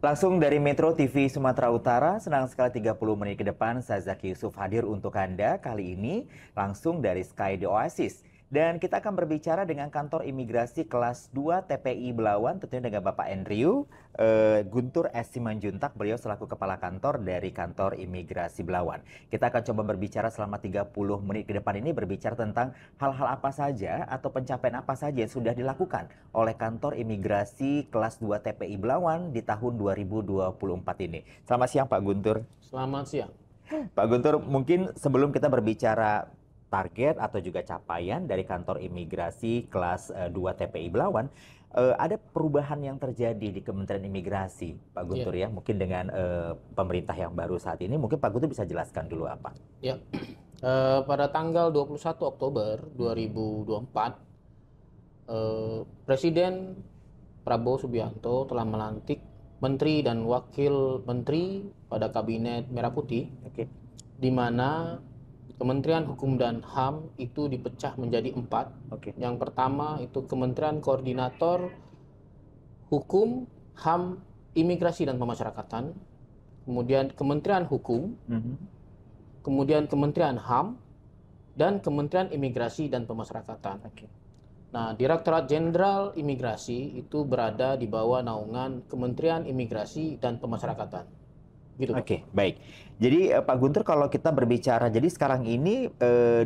Langsung dari Metro TV Sumatera Utara, senang sekali 30 menit ke depan saya Zaki Yusuf hadir untuk Anda kali ini langsung dari Sky The Oasis. Dan kita akan berbicara dengan kantor imigrasi kelas 2 TPI Belawan, tentunya dengan Bapak Andrew Guntur S. Simanjuntak, beliau selaku kepala kantor dari kantor imigrasi Belawan. Kita akan coba berbicara selama 30 menit ke depan ini, berbicara tentang hal-hal apa saja atau pencapaian apa saja yang sudah dilakukan oleh kantor imigrasi kelas 2 TPI Belawan di tahun 2024 ini. Selamat siang Pak Guntur. Selamat siang. Pak Guntur, mungkin sebelum kita berbicara target atau juga capaian dari kantor imigrasi kelas 2 TPI Belawan, ada perubahan yang terjadi di Kementerian Imigrasi, Pak Ya, Guntur ya. Mungkin dengan pemerintah yang baru saat ini, mungkin Pak Guntur bisa jelaskan dulu apa? ya. Pada tanggal 21 Oktober 2024, Presiden Prabowo Subianto telah melantik Menteri dan Wakil Menteri pada Kabinet Merah Putih, Oke. di mana Kementerian Hukum dan HAM itu dipecah menjadi 4. Oke. Yang pertama itu Kementerian Koordinator Hukum, HAM, Imigrasi dan Pemasyarakatan, kemudian Kementerian Hukum, kemudian Kementerian HAM, dan Kementerian Imigrasi dan Pemasyarakatan. Oke. Nah, Direktorat Jenderal Imigrasi itu berada di bawah naungan Kementerian Imigrasi dan Pemasyarakatan. Gitu, Pak. Oke, baik. Jadi Pak Guntur, kalau kita berbicara, jadi sekarang ini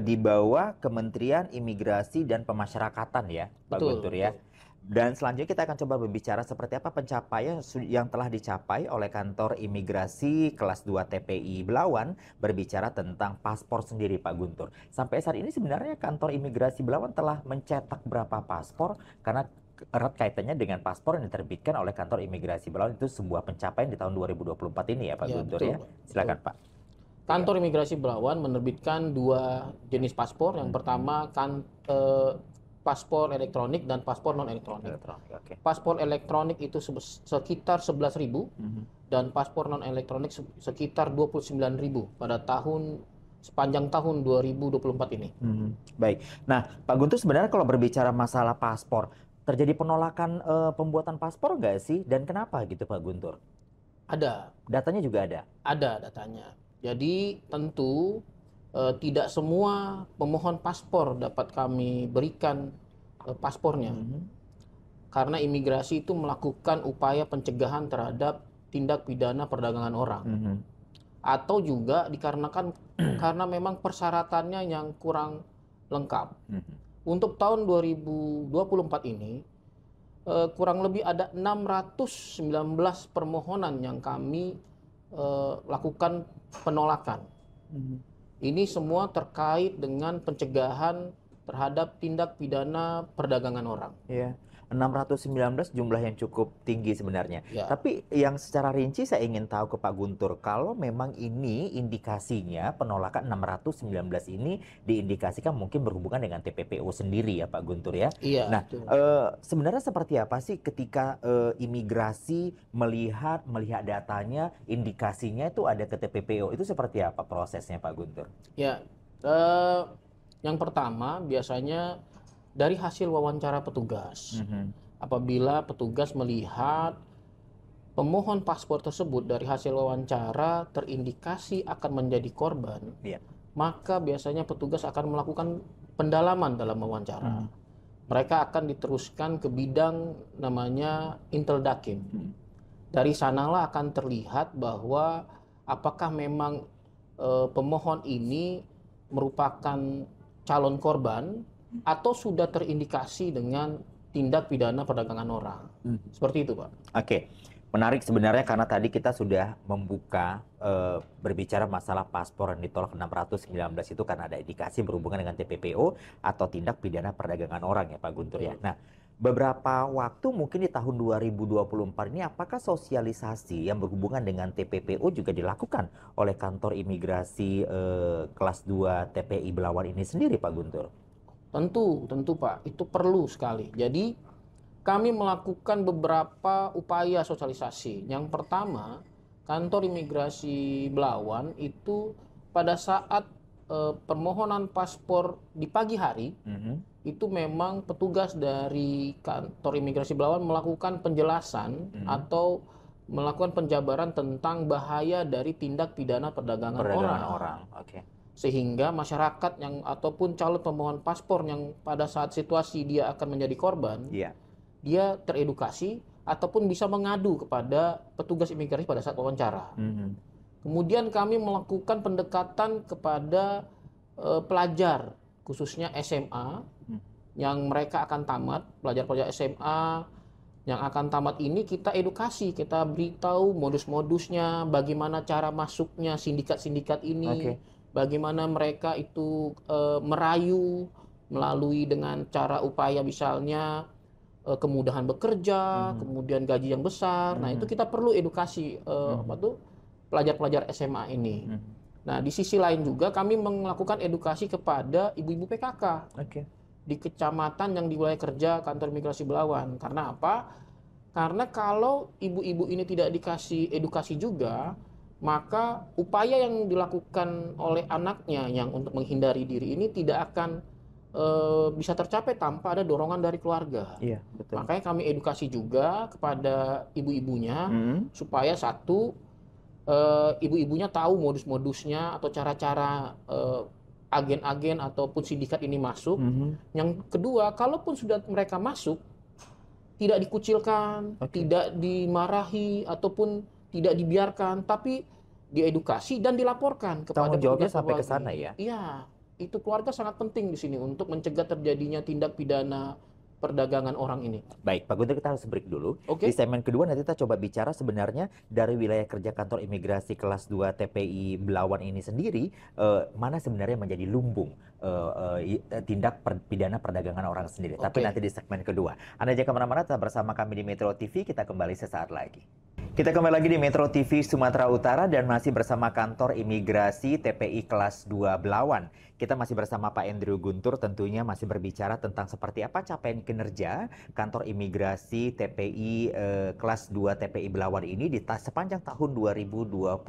di bawah Kementerian Imigrasi dan Pemasyarakatan ya, Pak Betul, Guntur ya. betul. Dan selanjutnya kita akan coba berbicara seperti apa pencapaian yang telah dicapai oleh kantor imigrasi kelas 2 TPI Belawan, berbicara tentang paspor sendiri Pak Guntur. Sampai saat ini sebenarnya kantor imigrasi Belawan telah mencetak berapa paspor, karena erat kaitannya dengan paspor yang diterbitkan oleh kantor imigrasi Belawan, itu sebuah pencapaian di tahun 2024 ini ya Pak Ya, Guntur betul, ya. Pak. Betul. Silakan Pak. Tiga. Kantor Imigrasi Belawan menerbitkan 2 jenis paspor. Yang pertama kan paspor elektronik dan paspor non elektronik. Elektronik, oke. Paspor elektronik itu sekitar 11.000 dan paspor non elektronik sekitar 29.000 pada sepanjang tahun 2024 ini. Baik. Nah, Pak Guntur, sebenarnya kalau berbicara masalah paspor, terjadi penolakan pembuatan paspor nggak sih? Dan kenapa gitu Pak Guntur? Ada Datanya juga ada. datanya. Jadi tentu tidak semua pemohon paspor dapat kami berikan paspornya, karena imigrasi itu melakukan upaya pencegahan terhadap tindak pidana perdagangan orang. Atau juga dikarenakan karena memang persyaratannya yang kurang lengkap. Untuk tahun 2024 ini kurang lebih ada 619 permohonan yang kami lakukan penolakan. Ini semua terkait dengan pencegahan terhadap tindak pidana perdagangan orang. Ya, 619 jumlah yang cukup tinggi sebenarnya. Ya. Tapi yang secara rinci saya ingin tahu ke Pak Guntur, kalau memang ini indikasinya penolakan 619 ini diindikasikan mungkin berhubungan dengan TPPO sendiri ya Pak Guntur ya. Iya, Nah, betul. sebenarnya seperti apa sih ketika imigrasi melihat datanya, indikasinya itu ada ke TPPO, itu seperti apa prosesnya Pak Guntur? Ya, yang pertama biasanya dari hasil wawancara petugas. Apabila petugas melihat pemohon paspor tersebut dari hasil wawancara terindikasi akan menjadi korban, Iya. maka biasanya petugas akan melakukan pendalaman dalam wawancara. Mereka akan diteruskan ke bidang namanya Inteldakim. Dari sanalah akan terlihat bahwa apakah memang pemohon ini merupakan calon korban atau sudah terindikasi dengan tindak pidana perdagangan orang. Seperti itu, Pak. Oke, menarik sebenarnya karena tadi kita sudah membuka berbicara masalah paspor yang ditolak 619 itu karena ada indikasi berhubungan dengan TPPO atau tindak pidana perdagangan orang ya Pak Guntur ya. Nah, beberapa waktu mungkin di tahun 2024 ini apakah sosialisasi yang berhubungan dengan TPPO juga dilakukan oleh kantor imigrasi kelas 2 TPI Belawan ini sendiri Pak Guntur? Tentu Pak, itu perlu sekali. Jadi kami melakukan beberapa upaya sosialisasi. Yang pertama, kantor imigrasi Belawan itu pada saat permohonan paspor di pagi hari, itu memang petugas dari kantor imigrasi Belawan melakukan penjelasan atau melakukan penjabaran tentang bahaya dari tindak pidana perdagangan orang. Oke. Sehingga masyarakat yang ataupun calon pemohon paspor yang pada saat situasi dia akan menjadi korban, Iya. dia teredukasi ataupun bisa mengadu kepada petugas imigrasi pada saat wawancara. Kemudian kami melakukan pendekatan kepada pelajar, khususnya SMA, yang mereka akan tamat, pelajar-pelajar SMA yang akan tamat ini kita edukasi, kita beritahu modus-modusnya, bagaimana cara masuknya sindikat-sindikat ini, bagaimana mereka itu merayu melalui dengan cara upaya misalnya kemudahan bekerja, kemudian gaji yang besar. Nah, itu kita perlu edukasi pelajar-pelajar SMA ini. Nah, di sisi lain juga kami melakukan edukasi kepada ibu-ibu PKK. Di kecamatan yang di wilayah kerja kantor imigrasi Belawan. Karena apa? Karena kalau ibu-ibu ini tidak dikasih edukasi juga, maka upaya yang dilakukan oleh anaknya yang untuk menghindari diri ini tidak akan bisa tercapai tanpa ada dorongan dari keluarga. Iya, betul. Makanya kami edukasi juga kepada ibu-ibunya supaya satu, ibu-ibunya tahu modus-modusnya atau cara-cara agen-agen ataupun sindikat ini masuk. Yang kedua, kalaupun sudah mereka masuk, tidak dikucilkan, tidak dimarahi ataupun tidak dibiarkan, tapi diedukasi dan dilaporkan kepada tanggung jawabnya petugas sampai ke Polri. sana ya. Iya, itu keluarga sangat penting di sini untuk mencegah terjadinya tindak pidana perdagangan orang ini. Baik, Pak Guntur, kita harus break dulu. Oke. Di segmen kedua nanti kita coba bicara sebenarnya dari wilayah kerja kantor imigrasi kelas 2 TPI Belawan ini sendiri, mana sebenarnya menjadi lumbung tindak pidana perdagangan orang sendiri. Tapi nanti di segmen kedua. Anda jangan kemana-mana, tetap bersama kami di Metro TV, kita kembali sesaat lagi. Kita kembali lagi di Metro TV Sumatera Utara dan masih bersama kantor imigrasi TPI kelas 2 Belawan. Kita masih bersama Pak Andrew Guntur, tentunya masih berbicara tentang seperti apa capaian kinerja kantor imigrasi TPI kelas 2 TPI Belawan ini di sepanjang tahun 2024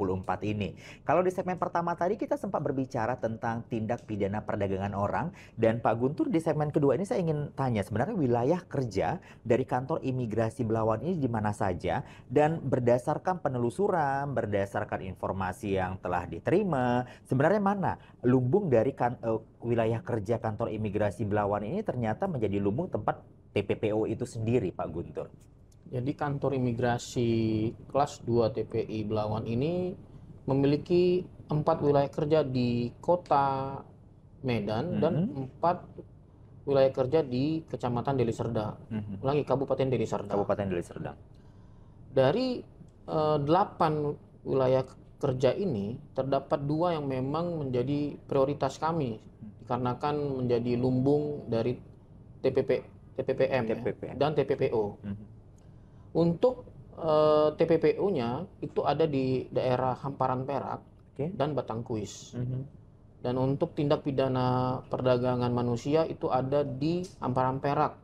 ini. Kalau di segmen pertama tadi kita sempat berbicara tentang tindak pidana perdagangan orang, dan Pak Guntur di segmen kedua ini saya ingin tanya sebenarnya wilayah kerja dari kantor imigrasi Belawan ini di mana saja, dan berdasarkan penelusuran, berdasarkan informasi yang telah diterima, sebenarnya mana lumbung dari wilayah kerja kantor imigrasi Belawan ini ternyata menjadi lumbung tempat TPPO itu sendiri, Pak Guntur. Jadi kantor imigrasi kelas 2 TPI Belawan ini memiliki 4 wilayah kerja di kota Medan dan 4 wilayah kerja di Kecamatan Deli Serdang. Ulangi, Kabupaten Deli Serdang. Kabupaten Deli Serdang. Dari 8 wilayah kerja ini terdapat 2 yang memang menjadi prioritas kami dikarenakan menjadi lumbung dari TPPM. Ya, dan TPPO. Untuk TPPO-nya itu ada di daerah Hamparan Perak dan Batangkuis. Dan untuk tindak pidana perdagangan manusia itu ada di Hamparan Perak.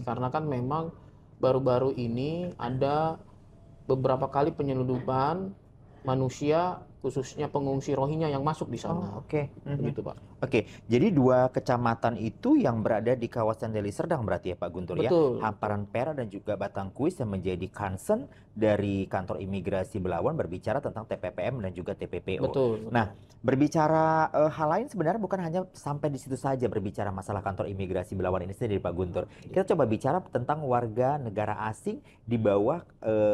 Karena kan memang baru-baru ini ada beberapa kali penyelundupan manusia, khususnya pengungsi Rohingya yang masuk di sana. Begitu, Pak. Jadi 2 kecamatan itu yang berada di kawasan Deli Serdang berarti ya Pak Guntur. Betul. Ya? Hamparan Perak dan juga Batangkuis yang menjadi concern dari kantor imigrasi Belawan berbicara tentang TPPM dan juga TPPO. Betul. Nah, berbicara hal lain sebenarnya bukan hanya sampai di situ saja berbicara masalah kantor imigrasi Belawan ini sendiri Pak Guntur. Kita coba bicara tentang warga negara asing di bawah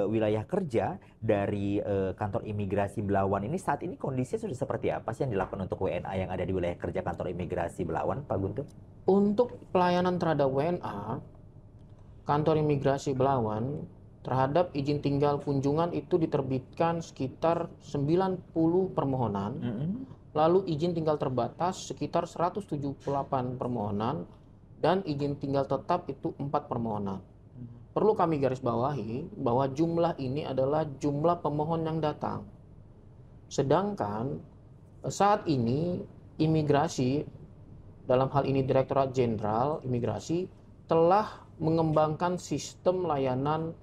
wilayah kerja dari kantor imigrasi Belawan ini. Saat ini kondisinya sudah seperti apa sih yang dilakukan untuk WNA yang ada di wilayah kerja kantor imigrasi Belawan, Pak Guntur? Untuk pelayanan terhadap WNA, kantor imigrasi Belawan terhadap izin tinggal kunjungan itu diterbitkan sekitar 90 permohonan. Lalu izin tinggal terbatas sekitar 178 permohonan dan izin tinggal tetap itu 4 permohonan. Perlu kami garis bawahi bahwa jumlah ini adalah jumlah pemohon yang datang. Sedangkan saat ini imigrasi, dalam hal ini Direktorat Jenderal Imigrasi, telah mengembangkan sistem layanan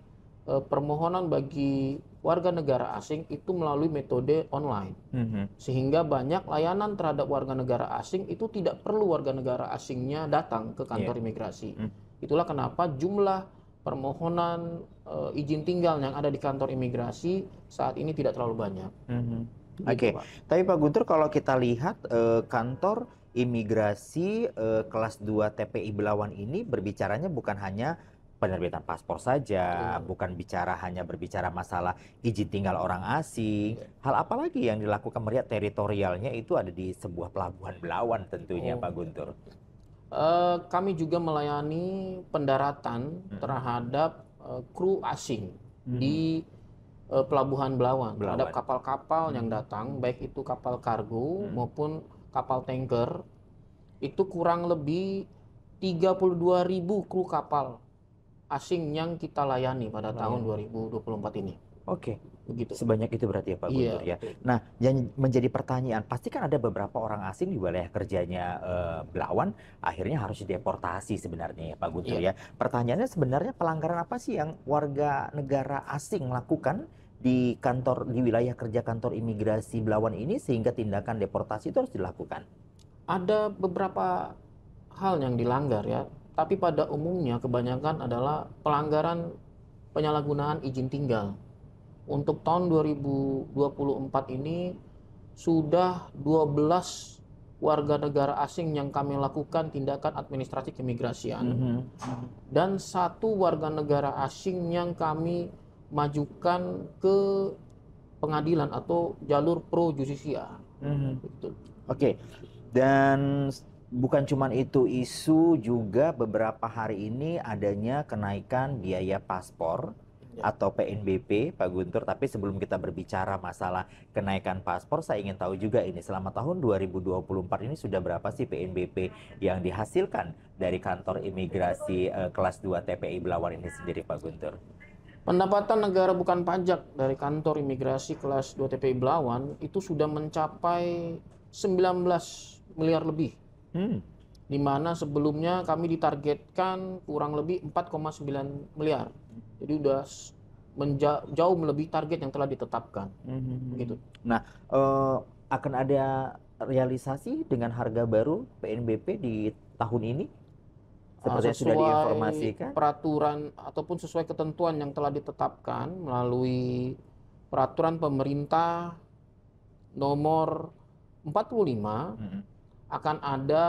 permohonan bagi warga negara asing itu melalui metode online. Sehingga banyak layanan terhadap warga negara asing itu tidak perlu warga negara asingnya datang ke kantor imigrasi. Itulah kenapa jumlah permohonan izin tinggal yang ada di kantor imigrasi saat ini tidak terlalu banyak. Oke, Pak. tapi Pak Guntur kalau kita lihat kantor imigrasi kelas 2 TPI Belawan ini berbicaranya bukan hanya penerbitan paspor saja, bukan hanya berbicara masalah izin tinggal orang asing. Hal apa lagi yang dilakukan melihat teritorialnya itu ada di sebuah pelabuhan Belawan tentunya Pak Guntur? Kami juga melayani pendaratan terhadap kru asing di pelabuhan Belawan, terhadap kapal-kapal yang datang, baik itu kapal kargo maupun kapal tanker. Itu kurang lebih 32.000 kru kapal asing yang kita layani pada tahun 2024 ini. Oke, begitu. Sebanyak itu berarti ya Pak Guntur ya. Nah, yang menjadi pertanyaan, pasti kan ada beberapa orang asing di wilayah kerjanya Belawan, akhirnya harus dideportasi sebenarnya ya Pak Guntur ya. Pertanyaannya sebenarnya pelanggaran apa sih yang warga negara asing lakukan di wilayah kerja kantor imigrasi Belawan ini sehingga tindakan deportasi itu harus dilakukan? Ada beberapa hal yang dilanggar ya, tapi pada umumnya kebanyakan adalah pelanggaran penyalahgunaan izin tinggal. Untuk tahun 2024 ini sudah 12 warga negara asing yang kami lakukan tindakan administrasi keimigrasian dan 1 warga negara asing yang kami majukan ke pengadilan atau jalur pro justisia. Oke. Dan bukan cuma itu, isu juga beberapa hari ini adanya kenaikan biaya paspor atau PNBP, Pak Guntur. Tapi sebelum kita berbicara masalah kenaikan paspor, saya ingin tahu juga ini selama tahun 2024 ini sudah berapa sih PNBP yang dihasilkan dari kantor imigrasi kelas 2 TPI Belawan ini sendiri, Pak Guntur? Pendapatan negara bukan pajak dari kantor imigrasi kelas 2 TPI Belawan itu sudah mencapai 19 miliar lebih. Di mana sebelumnya kami ditargetkan kurang lebih 4,9 miliar. Jadi udah jauh melebihi target yang telah ditetapkan. Begitu. Nah, akan ada realisasi dengan harga baru PNBP di tahun ini? Seperti yang sudah diinformasikan? Peraturan ataupun sesuai ketentuan yang telah ditetapkan melalui peraturan pemerintah nomor 45 akan ada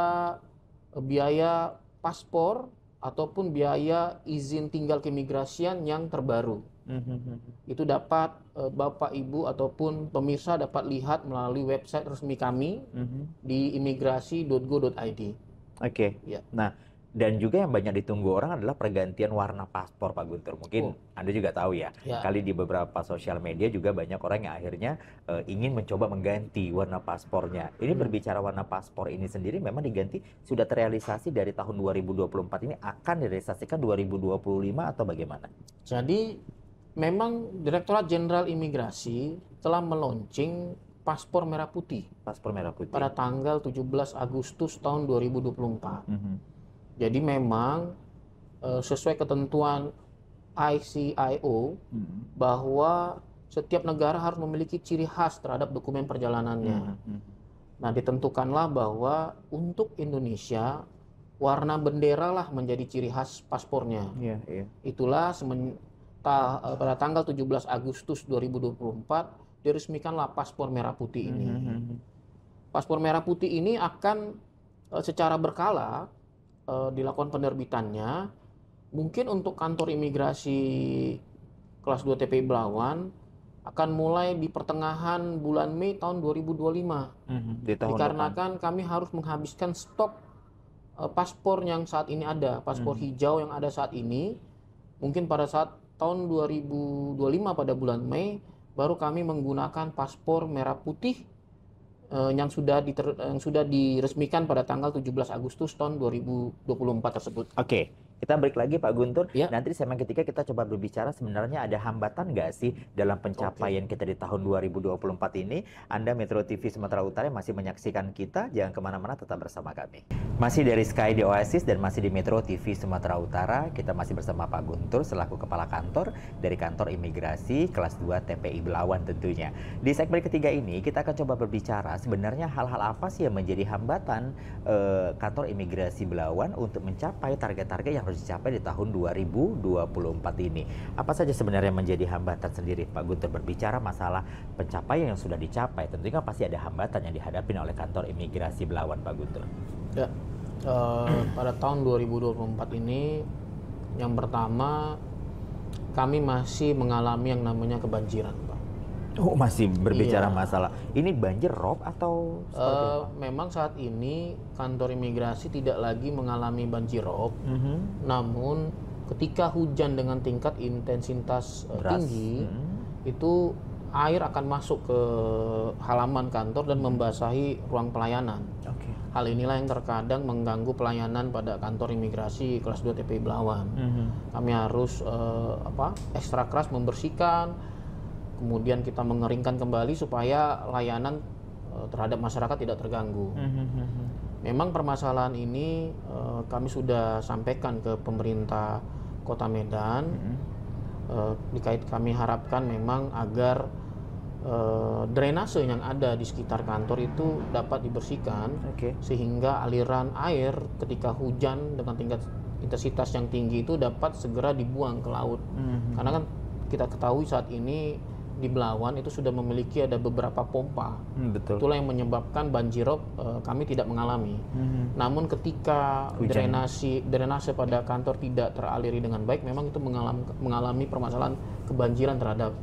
biaya paspor ataupun biaya izin tinggal keimigrasian yang terbaru. Itu dapat Bapak Ibu ataupun pemirsa dapat lihat melalui website resmi kami di imigrasi.go.id. Oke. Ya. Nah, dan juga yang banyak ditunggu orang adalah pergantian warna paspor, Pak Guntur. Mungkin Anda juga tahu ya, kali di beberapa sosial media juga banyak orang yang akhirnya ingin mencoba mengganti warna paspornya. Ini berbicara warna paspor ini sendiri memang diganti, sudah terrealisasi dari tahun 2024 ini, akan direalisasikan 2025 atau bagaimana? Jadi memang Direktorat Jenderal Imigrasi telah meluncing paspor merah putih. Paspor merah putih. Pada tanggal 17 Agustus tahun 2024. Jadi memang sesuai ketentuan ICIO bahwa setiap negara harus memiliki ciri khas terhadap dokumen perjalanannya. Nah, ditentukanlah bahwa untuk Indonesia warna bendera lah menjadi ciri khas paspornya. Itulah pada tanggal 17 Agustus 2024 diresmikanlah paspor merah putih ini. Paspor merah putih ini akan secara berkala dilakukan penerbitannya. Mungkin untuk kantor imigrasi kelas 2 TPI Belawan akan mulai di pertengahan bulan Mei tahun 2025. Dikarenakan kami harus menghabiskan stok paspor yang saat ini ada, paspor hijau yang ada saat ini. Mungkin pada saat tahun 2025 pada bulan Mei baru kami menggunakan paspor merah putih yang sudah diresmikan pada tanggal 17 Agustus tahun 2024 tersebut. Oke. Kita break lagi Pak Guntur. Nanti di segmen ketiga kita coba berbicara sebenarnya ada hambatan nggak sih dalam pencapaian kita di tahun 2024 ini. Anda Metro TV Sumatera Utara yang masih menyaksikan kita, jangan kemana-mana, tetap bersama kami. Masih dari Sky di Oasis dan masih di Metro TV Sumatera Utara, kita masih bersama Pak Guntur selaku Kepala Kantor dari Kantor Imigrasi Kelas 2 TPI Belawan tentunya. Di segmen ketiga ini kita akan coba berbicara sebenarnya hal-hal apa sih yang menjadi hambatan Kantor Imigrasi Belawan untuk mencapai target-target yang harus dicapai di tahun 2024 ini. Apa saja sebenarnya yang menjadi hambatan sendiri Pak Guntur berbicara masalah pencapaian yang sudah dicapai? Tentunya pasti ada hambatan yang dihadapi oleh kantor imigrasi Belawan, Pak Guntur. Ya, pada tahun 2024 ini yang pertama kami masih mengalami yang namanya kebanjiran, Pak. Oh, masih berbicara Iya. masalah ini banjir rob atau seperti apa? Memang saat ini kantor imigrasi tidak lagi mengalami banjirop, namun ketika hujan dengan tingkat intensitas Deras. tinggi, itu air akan masuk ke halaman kantor dan membasahi ruang pelayanan. Oke. Hal inilah yang terkadang mengganggu pelayanan pada kantor imigrasi kelas 2 TPI Belawan. Kami harus ekstra keras membersihkan, kemudian kita mengeringkan kembali supaya layanan terhadap masyarakat tidak terganggu. Memang permasalahan ini kami sudah sampaikan ke pemerintah Kota Medan. Kami harapkan memang agar drainase yang ada di sekitar kantor itu dapat dibersihkan, sehingga aliran air ketika hujan dengan tingkat intensitas yang tinggi itu dapat segera dibuang ke laut. Karena kan kita ketahui saat ini di Belawan itu sudah memiliki ada beberapa pompa. Betul. Itulah yang menyebabkan banjirop kami tidak mengalami. Namun ketika drainase pada kantor tidak teraliri dengan baik, memang itu mengalami permasalahan kebanjiran terhadap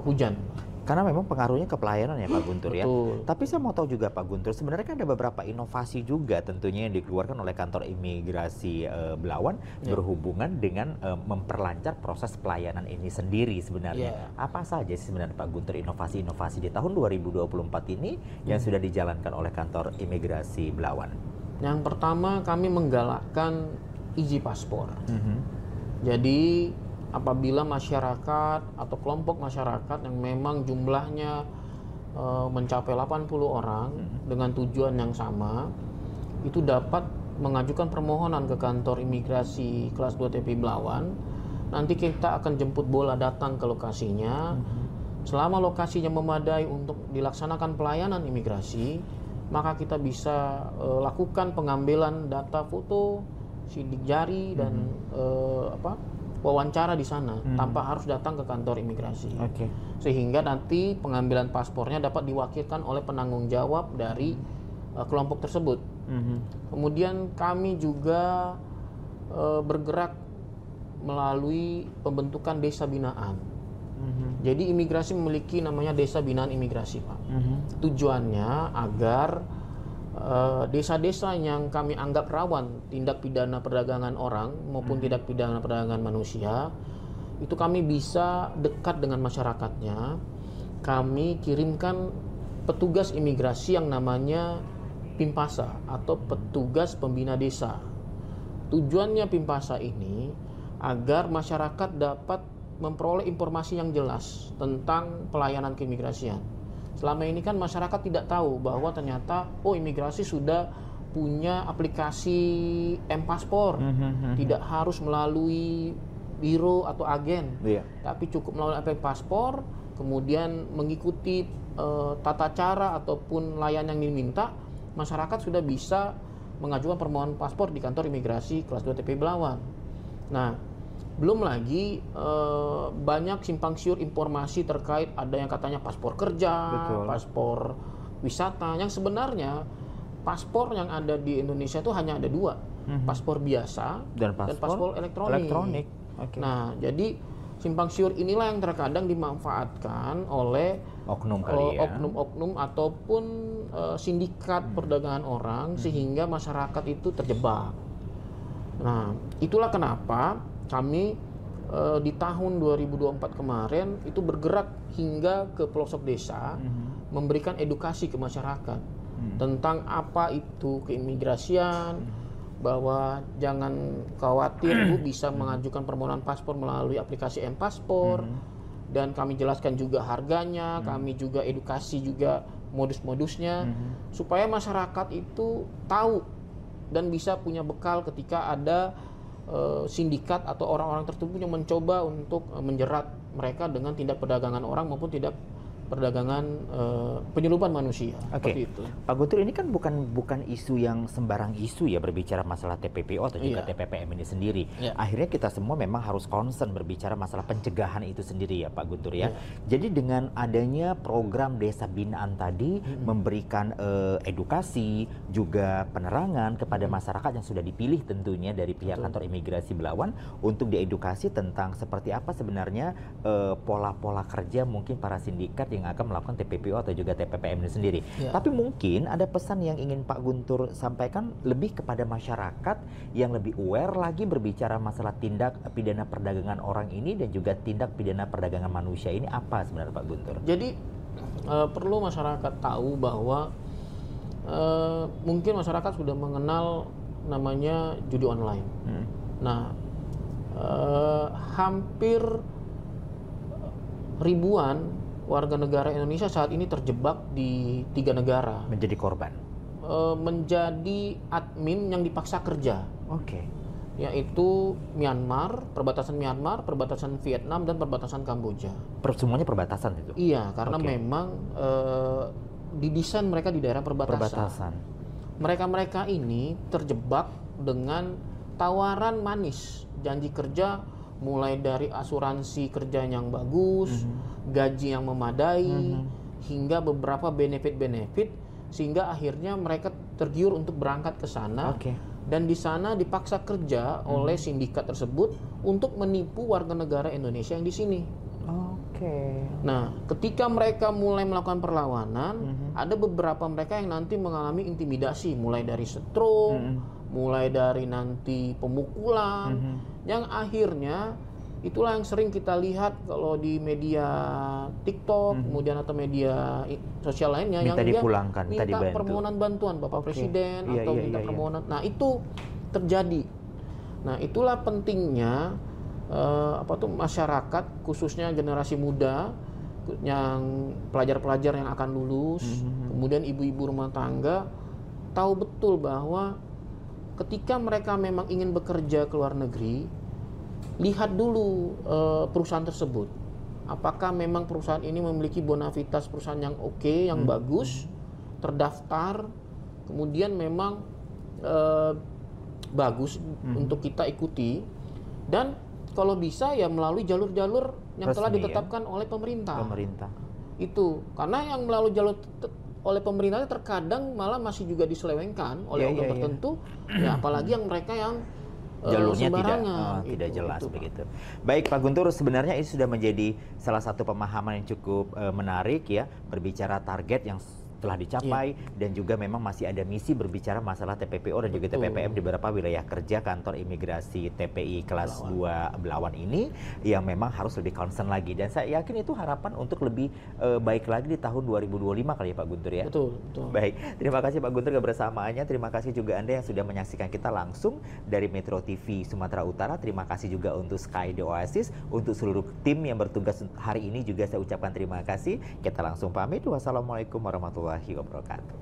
hujan. Karena memang pengaruhnya ke pelayanan ya Pak Guntur ya. Betul. Tapi saya mau tahu juga Pak Guntur, sebenarnya kan ada beberapa inovasi juga tentunya yang dikeluarkan oleh kantor imigrasi Belawan berhubungan dengan memperlancar proses pelayanan ini sendiri sebenarnya. Apa saja sih sebenarnya Pak Guntur inovasi-inovasi di tahun 2024 ini yang sudah dijalankan oleh kantor imigrasi Belawan? Yang pertama, kami menggalakkan Easy Paspor. Jadi apabila masyarakat atau kelompok masyarakat yang memang jumlahnya mencapai 80 orang dengan tujuan yang sama, itu dapat mengajukan permohonan ke kantor imigrasi kelas 2 TPI Belawan. Nanti kita akan jemput bola datang ke lokasinya. Selama lokasinya memadai untuk dilaksanakan pelayanan imigrasi, maka kita bisa lakukan pengambilan data foto, sidik jari dan wawancara di sana tanpa harus datang ke kantor imigrasi. Sehingga nanti pengambilan paspornya dapat diwakilkan oleh penanggung jawab dari kelompok tersebut. Kemudian kami juga bergerak melalui pembentukan desa binaan. Jadi imigrasi memiliki namanya desa binaan imigrasi, Pak. Tujuannya agar desa-desa yang kami anggap rawan tindak pidana perdagangan orang maupun tindak pidana perdagangan manusia, itu kami bisa dekat dengan masyarakatnya. Kami kirimkan petugas imigrasi yang namanya Pimpasa atau petugas pembina desa. Tujuannya Pimpasa ini agar masyarakat dapat memperoleh informasi yang jelas tentang pelayanan keimigrasian. Selama ini kan masyarakat tidak tahu bahwa ternyata imigrasi sudah punya aplikasi M-Paspor. Tidak harus melalui biro atau agen, tapi cukup melalui aplikasi paspor, kemudian mengikuti tata cara ataupun layanan yang diminta, masyarakat sudah bisa mengajukan permohonan paspor di kantor imigrasi kelas 2 TPI Belawan. Nah, belum lagi banyak simpang siur informasi terkait ada yang katanya paspor kerja, paspor wisata, yang sebenarnya paspor yang ada di Indonesia itu hanya ada dua, paspor biasa dan paspor elektronik. Nah, jadi simpang siur inilah yang terkadang dimanfaatkan oleh oknum-oknum ataupun sindikat perdagangan orang sehingga masyarakat itu terjebak. Nah, itulah kenapa kami di tahun 2024 kemarin itu bergerak hingga ke pelosok desa, memberikan edukasi ke masyarakat tentang apa itu keimigrasian, bahwa jangan khawatir Bu bisa mengajukan permohonan paspor melalui aplikasi M-Paspor, dan kami jelaskan juga harganya, kami juga edukasi juga modus-modusnya, supaya masyarakat itu tahu dan bisa punya bekal ketika ada sindikat atau orang-orang tertentu yang mencoba untuk menjerat mereka dengan tindak perdagangan orang maupun tindak perdagangan penyeludupan manusia. Oke, Seperti itu. Pak Guntur, ini kan bukan isu yang sembarang isu ya, berbicara masalah TPPO atau juga Iya. TPPM ini sendiri. Iya. Akhirnya kita semua memang harus concern berbicara masalah pencegahan itu sendiri ya Pak Guntur ya. Jadi dengan adanya program Desa Binaan tadi memberikan edukasi juga penerangan kepada masyarakat yang sudah dipilih tentunya dari pihak kantor imigrasi Belawan untuk diedukasi tentang seperti apa sebenarnya pola-pola kerja mungkin para sindikat yang akan melakukan TPPO atau juga TPPM ini sendiri. Ya. Tapi mungkin ada pesan yang ingin Pak Guntur sampaikan lebih kepada masyarakat yang lebih aware lagi berbicara masalah tindak pidana perdagangan orang ini dan juga tindak pidana perdagangan manusia ini apa sebenarnya Pak Guntur? Jadi perlu masyarakat tahu bahwa mungkin masyarakat sudah mengenal namanya judi online. Nah, hampir ribuan warga negara Indonesia saat ini terjebak di 3 negara. Menjadi korban. Menjadi admin yang dipaksa kerja. Oke. Yaitu Myanmar, perbatasan Vietnam, dan perbatasan Kamboja. Semuanya perbatasan itu? Iya, karena memang didesain mereka di daerah Perbatasan. Mereka-mereka ini terjebak dengan tawaran manis, janji kerja mulai dari asuransi kerja yang bagus, gaji yang memadai, hingga beberapa benefit-benefit, sehingga akhirnya mereka tergiur untuk berangkat ke sana. Dan di sana dipaksa kerja oleh sindikat tersebut untuk menipu warga negara Indonesia yang di sini. Nah, ketika mereka mulai melakukan perlawanan, ada beberapa mereka yang nanti mengalami intimidasi, mulai dari setrum, mulai dari nanti pemukulan, yang akhirnya itulah yang sering kita lihat kalau di media TikTok, kemudian atau media sosial lainnya, minta yang dipulangkan, dia minta dibantu. permohonan bantuan Bapak Presiden atau minta permohonan. Nah, itu terjadi. Nah, itulah pentingnya masyarakat, khususnya generasi muda yang pelajar-pelajar yang akan lulus, kemudian ibu-ibu rumah tangga tahu betul bahwa ketika mereka memang ingin bekerja ke luar negeri, lihat dulu perusahaan tersebut. Apakah memang perusahaan ini memiliki bonavitas perusahaan yang oke, yang bagus, terdaftar, kemudian memang bagus untuk kita ikuti, dan kalau bisa ya melalui jalur-jalur yang telah ditetapkan oleh pemerintah. Itu karena yang melalui jalur oleh pemerintah terkadang malah masih juga diselewengkan oleh oknum tertentu, ya apalagi yang mereka yang jalurnya sembarangan, tidak jelas begitu. Baik Pak Guntur, sebenarnya ini sudah menjadi salah satu pemahaman yang cukup menarik ya, berbicara target yang telah dicapai dan juga memang masih ada misi berbicara masalah TPPO dan juga TPPM di beberapa wilayah kerja kantor imigrasi TPI kelas 2 Belawan ini yang memang harus lebih concern lagi, dan saya yakin itu harapan untuk lebih baik lagi di tahun 2025 kali ya Pak Guntur ya. Betul. Baik, terima kasih Pak Guntur kebersamaannya, terima kasih juga Anda yang sudah menyaksikan kita langsung dari Metro TV Sumatera Utara. Terima kasih juga untuk Sky The Oasis, untuk seluruh tim yang bertugas hari ini juga saya ucapkan terima kasih. Kita langsung pamit. Wassalamualaikum warahmatullahi wabarakatuh.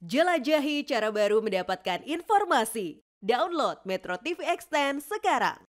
Jelajahi cara baru mendapatkan informasi. Download Metro TV Extend sekarang.